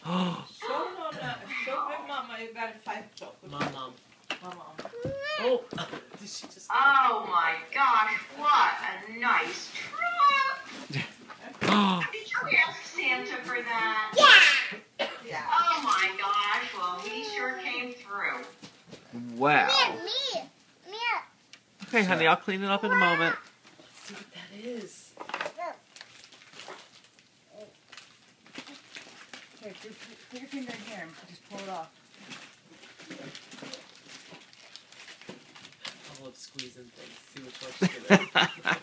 Show my mama you got a 5 chocolate. Mom. Oh, Did she just... Oh my gosh, what a nice trip! Did you ask Santa for that? yeah. Oh my gosh, well he sure came through. Wow. Me. Okay, honey, I'll clean it up in a moment. Let's see what that is. Here, put your finger in here and just pull it off. I love squeezing things. See which one's gonna...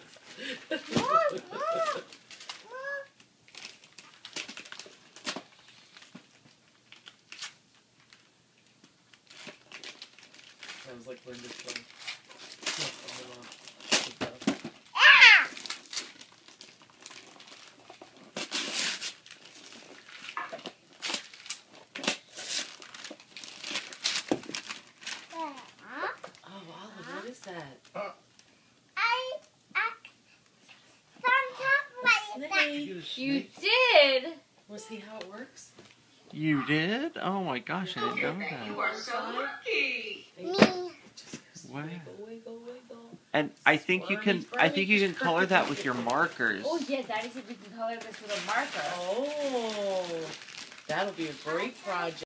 Sounds like Linda's phone. Oh, Olive, what is that? Snake. You did. Want to see how it works? You did? Oh my gosh, I didn't know You that. are so lucky. Just Wow. wiggle. And I think you can color that with your markers. Oh yeah, Daddy said we can color this with a marker. Oh, that'll be a great project.